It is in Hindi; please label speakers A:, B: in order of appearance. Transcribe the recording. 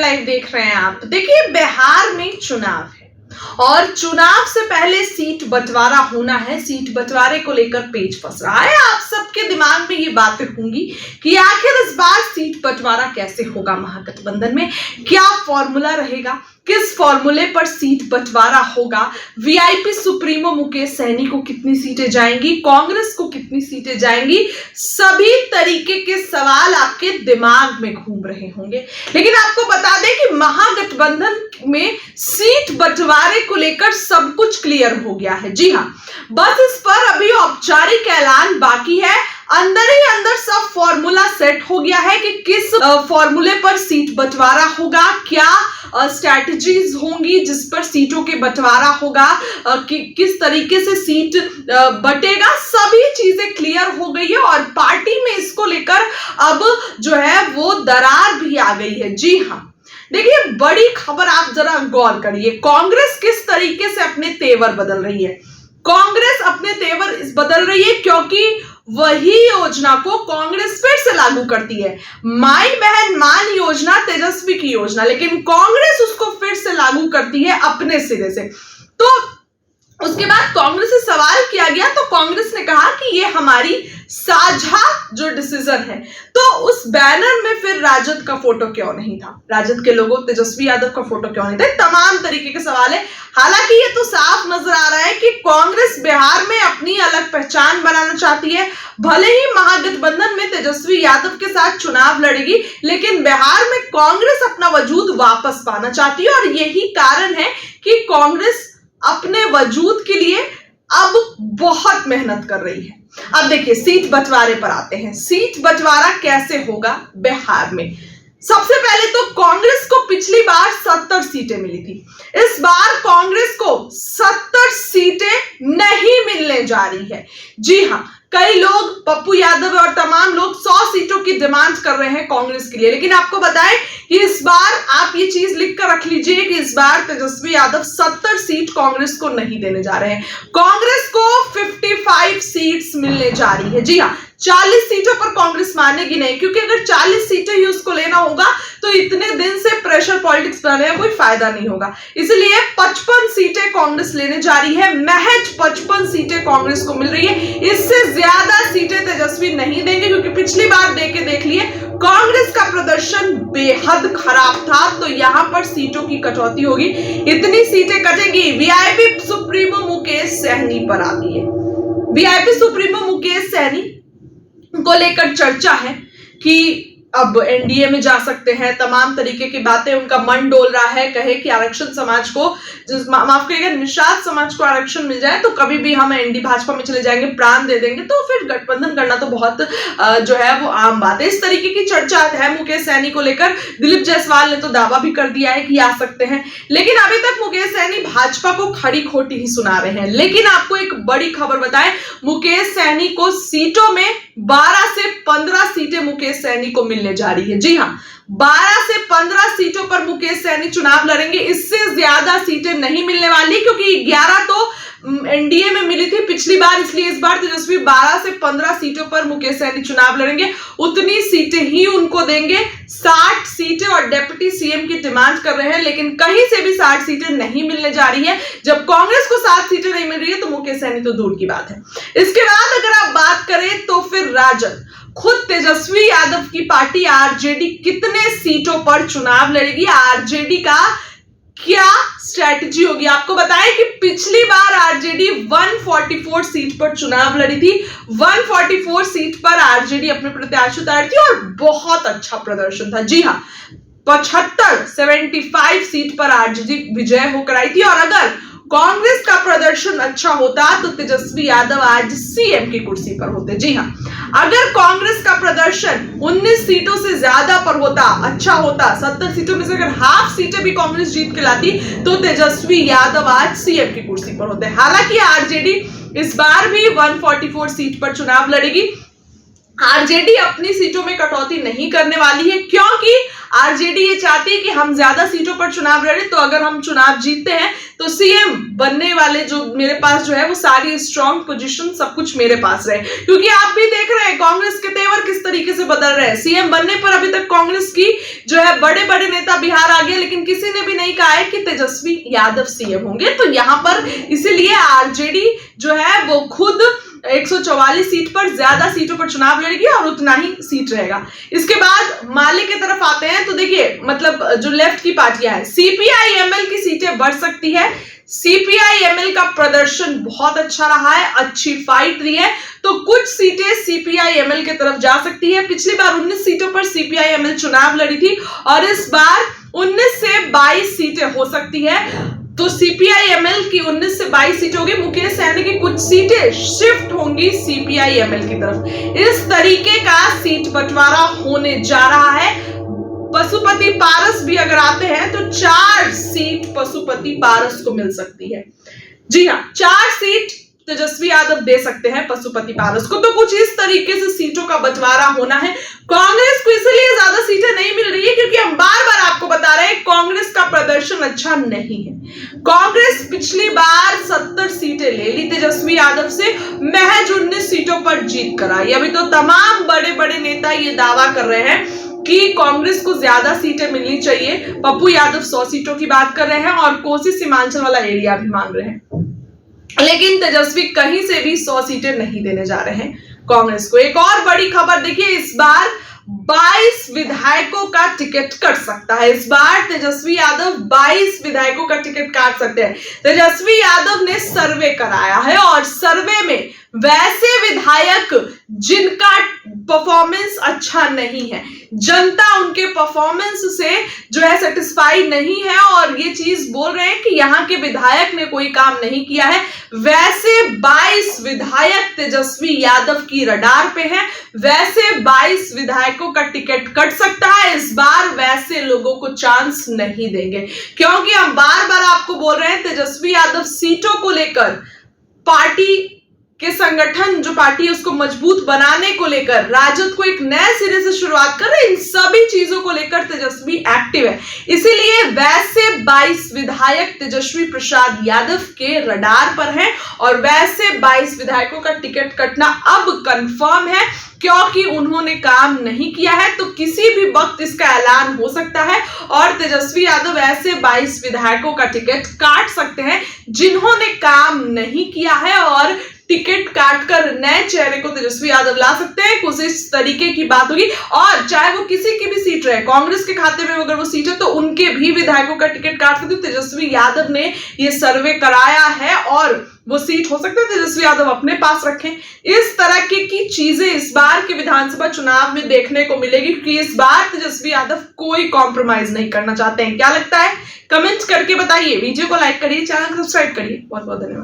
A: लाइव देख रहे हैं आप। देखिए, बिहार में चुनाव है और चुनाव से पहले सीट बंटवारा होना है। सीट बंटवारे को लेकर पेच फंस रहा है। आप सबके दिमाग में ये बातें होंगी कि आखिर इस बार सीट बंटवारा कैसे होगा महागठबंधन में, क्या फॉर्मूला रहेगा, किस फॉर्मूले पर सीट बंटवारा होगा, वीआईपी सुप्रीमो मुकेश सहनी को कितनी सीटें जाएंगी, कांग्रेस को कितनी सीटें जाएंगी, सभी तरीके के सवाल आपके दिमाग में घूम रहे होंगे। लेकिन आपको बता दें कि महागठबंधन में सीट बंटवारे को लेकर सब कुछ क्लियर हो गया है। जी हां, बस इस पर अभी औपचारिक ऐलान बाकी है। अंदर ही अंदर सब फॉर्मूला सेट हो गया है कि किस फॉर्मूले पर सीट बंटवारा होगा, क्या स्ट्रैटेजीज होंगी जिस पर सीटों के बंटवारा होगा, किस तरीके से सीट बटेगा, सभी चीजें क्लियर हो गई है और पार्टी में इसको लेकर अब जो है वो दरार भी आ गई है। जी हां, देखिए, बड़ी खबर आप जरा गौर करिए। कांग्रेस किस तरीके से अपने तेवर बदल रही है। कांग्रेस अपने तेवर बदल रही है क्योंकि वही योजना को कांग्रेस फिर से लागू करती है। माई बहन मान योजना, तेजस्वी की योजना, लेकिन कांग्रेस उसको फिर से लागू करती है अपने सिरे से। तो उसके बाद कांग्रेस से सवाल किया गया तो कांग्रेस ने कहा कि ये हमारी साझा जो डिसीजन है। तो उस बैनर में फिर राजद का फोटो क्यों नहीं था, राजद के लोगों तेजस्वी यादव का फोटो क्यों नहीं था, तमाम तरीके के सवाल है। हालांकि ये तो साफ नजर आ रहा है कि कांग्रेस बिहार में अपनी अलग पहचान बनाना चाहती है। भले ही महागठबंधन में तेजस्वी यादव के साथ चुनाव लड़ेगी, लेकिन बिहार में कांग्रेस अपना वजूद वापस पाना चाहती है और यही कारण है कि कांग्रेस अपने वजूद के लिए अब बहुत मेहनत कर रही है। अब देखिए, सीट बंटवारे पर आते हैं। सीट बंटवारा कैसे होगा बिहार में? सबसे पहले तो कांग्रेस को पिछली बार 70 सीटें मिली थी। इस बार कांग्रेस को 70 सीटें नहीं मिलने जा रही है। जी हां, कई लोग, पप्पू यादव और तमाम लोग 100 सीटों की डिमांड कर रहे हैं कांग्रेस के लिए। लेकिन आपको बताएं कि इस बार आप ये चीज लिख कर रख लीजिए कि इस बार तेजस्वी यादव 70 सीट कांग्रेस को नहीं देने जा रहे हैं। कांग्रेस को 55 सीट्स मिलने जा रही है। जी हां, 40 सीटों पर कांग्रेस मानेगी नहीं, क्योंकि अगर 40 सीटें ही उसको लेना होगा तो इतने दिन से प्रेशर पॉलिटिक्स बनाने का कोई फायदा नहीं होगा। इसलिए 55 सीटें कांग्रेस लेने जा रही है। महज 55 सीटें कांग्रेस को मिल रही है। इससे ज्यादा सीटें तेजस्वी नहीं देंगे, क्योंकि पिछली बार देख लिए कांग्रेस का प्रदर्शन बेहद खराब था। तो यहां पर सीटों की कटौती होगी, इतनी सीटें कटेगी। वीआईपी सुप्रीमो मुकेश सहनी पर आती है। वीआईपी सुप्रीमो मुकेश सहनी को लेकर चर्चा है कि अब एनडीए में जा सकते हैं, तमाम तरीके की बातें, उनका मन डोल रहा है। कहे कि आरक्षण समाज को, माफ करिएगा, निषाद समाज को आरक्षण मिल जाए तो कभी भी हम एनडी भाजपा में चले जाएंगे, प्राण दे देंगे, तो फिर गठबंधन करना तो बहुत जो है वो आम बात है। इस तरीके की चर्चा है मुकेश सहनी को लेकर। दिलीप जायसवाल ने तो दावा भी कर दिया है कि आ सकते हैं, लेकिन अभी तक मुकेश सहनी भाजपा को खड़ी खोटी ही सुना रहे हैं। लेकिन आपको एक बड़ी खबर बताएं, मुकेश सहनी को सीटों में 12 से 15 सीटें मुकेश सहनी को मिलने जा रही है। जी हां, 12 से 15 सीटों पर मुकेश सहनी चुनाव लड़ेंगे। इससे ज्यादा सीटें नहीं मिलने वाली, क्योंकि 11 तो एनडीए में मिली थी पिछली बार, इसलिए इस बार तेजस्वी 12 से 15 सीटों पर मुकेश सहनी चुनाव लड़ेंगे। उतनी सीटें ही उनको देंगे। 60 सीटें और डिप्टी सीएम की डिमांड कर रहे हैं, लेकिन कहीं से भी 60 सीटें नहीं मिलने जा रही है। जब कांग्रेस को 7 सीटें नहीं मिल रही है तो मुकेश सहनी तो दूर की बात है। इसके बाद अगर आप बात करें तो फिर राजद, खुद तेजस्वी यादव की पार्टी आरजेडी कितने सीटों पर चुनाव लड़ेगी, आरजेडी का क्या स्ट्रैटेजी होगी? आपको बताएं कि पिछली बार आरजेडी 144 सीट पर चुनाव लड़ी थी। 144 सीट पर आरजेडी अपने प्रत्याशी उतारी थी और बहुत अच्छा प्रदर्शन था। जी हां, 75 सीट पर आरजेडी विजय होकर आई थी। और अगर कांग्रेस का प्रदर्शन अच्छा होता तो तेजस्वी यादव आज सीएम की कुर्सी पर होते। जी हां, अगर कांग्रेस का प्रदर्शन 19 सीटों से ज्यादा पर होता, अच्छा होता, 70 सीटों में से अगर हाफ सीटें भी कांग्रेस जीत के लाती तो तेजस्वी यादव आज सीएम की कुर्सी पर होते। हालांकि आरजेडी इस बार भी 144 सीट पर चुनाव लड़ेगी। आरजेडी अपनी सीटों में कटौती नहीं करने वाली है, क्योंकि आरजेडी ये चाहती है कि हम ज्यादा सीटों पर चुनाव लड़े, तो अगर हम चुनाव जीतते हैं तो सीएम बनने वाले जो मेरे पास जो है वो सारी स्ट्रॉन्ग पोजीशन सब कुछ मेरे पास रहे। क्योंकि आप भी देख रहे हैं कांग्रेस के तेवर किस तरीके से बदल रहे हैं। सीएम बनने पर अभी तक कांग्रेस की जो है बड़े बड़े नेता बिहार आ गए, लेकिन किसी ने भी नहीं कहा है कि तेजस्वी यादव सीएम होंगे। तो यहां पर इसीलिए आरजेडी जो है वो खुद 144 सीट पर ज्यादा सीटों पर चुनाव लड़ेगी और उतना ही सीट रहेगा। इसके बाद माले की तरफ आते हैं तो देखिए मतलब जो लेफ्ट की पार्टियां हैं, सीपीआई एमएल की सीटें बढ़ सकती है। सीपीआई एमएल का प्रदर्शन बहुत अच्छा रहा है, अच्छी फाइट रही है, तो कुछ सीटें सीपीआई एमएल की तरफ जा सकती है। पिछली बार 19 सीटों पर सीपीआई एमएल चुनाव लड़ी थी और इस बार 19 से 22 सीटें हो सकती है। तो सीपीआई एमएल की 19 से 22 सीट होगी। मुकेश सहनी की कुछ सीटें शिफ्ट होंगी सीपीआई एमएल की तरफ। इस तरीके का सीट बंटवारा होने जा रहा है। पशुपति पारस भी अगर आते हैं तो 4 सीट पशुपति पारस को मिल सकती है। जी हाँ, 4 सीट तेजस्वी यादव दे सकते हैं पशुपति पारस को। तो कुछ इस तरीके से सीटों का बंटवारा होना है। कांग्रेस को इसलिए ज्यादा सीटें नहीं मिल रही है क्योंकि हम बार बार आपको बता रहे हैं कांग्रेस का प्रदर्शन अच्छा नहीं है। कांग्रेस पिछली बार 70 सीटें ले ली तेजस्वी यादव से, महज 19 सीटों पर जीत कर आई। अभी तो तमाम बड़े बड़े नेता ये दावा कर रहे हैं कि कांग्रेस को ज्यादा सीटें मिलनी चाहिए। पप्पू यादव 100 सीटों की बात कर रहे हैं और कोसी सीमांचल वाला एरिया भी मांग रहे हैं, लेकिन तेजस्वी कहीं से भी 100 सीटें नहीं देने जा रहे हैं कांग्रेस को। एक और बड़ी खबर देखिए, इस बार 22 विधायकों का टिकट कट सकता है। इस बार तेजस्वी यादव 22 विधायकों का टिकट काट सकते हैं। तेजस्वी यादव ने सर्वे कराया है और सर्वे में वैसे विधायक जिनका परफॉर्मेंस अच्छा नहीं है, जनता उनके परफॉर्मेंस से जो है सेटिस्फाई नहीं है और ये चीज बोल रहे हैं कि यहाँ के विधायक ने कोई काम नहीं किया है, वैसे 22 विधायक तेजस्वी यादव की रडार पे हैं। वैसे 22 विधायकों का टिकट कट सकता है। इस बार वैसे लोगों को चांस नहीं देंगे, क्योंकि हम बार बार आपको बोल रहे हैं तेजस्वी यादव सीटों को लेकर पार्टी के संगठन जो पार्टी है उसको मजबूत बनाने को लेकर, राजद को एक नए सिरे से शुरुआत कर रहे हैं, इन सभी चीजों को लेकर तेजस्वी एक्टिव है। इसीलिए वैसे 22 विधायक तेजस्वी प्रसाद यादव के रडार पर हैं और वैसे 22 विधायकों का टिकट कटना अब कंफर्म है, क्योंकि उन्होंने काम नहीं किया है। तो किसी भी वक्त इसका ऐलान हो सकता है और तेजस्वी यादव ऐसे 22 विधायकों का टिकट काट सकते हैं जिन्होंने काम नहीं किया है और टिकट काटकर नए चेहरे को तेजस्वी यादव ला सकते हैं। कुछ इस तरीके की बात होगी और चाहे वो किसी की भी सीट रहे, कांग्रेस के खाते में अगर वो सीट है तो उनके भी विधायकों का टिकट काट सकते। तेजस्वी यादव ने ये सर्वे कराया है और वो सीट हो सकता है तेजस्वी यादव अपने पास रखें। इस तरह की चीजें इस बार के विधानसभा चुनाव में देखने को मिलेगी, क्योंकि इस बार तेजस्वी यादव कोई कॉम्प्रोमाइज नहीं करना चाहते हैं। क्या लगता है कमेंट करके बताइए। वीडियो को लाइक करिए, चैनल को सब्सक्राइब करिए। बहुत बहुत धन्यवाद।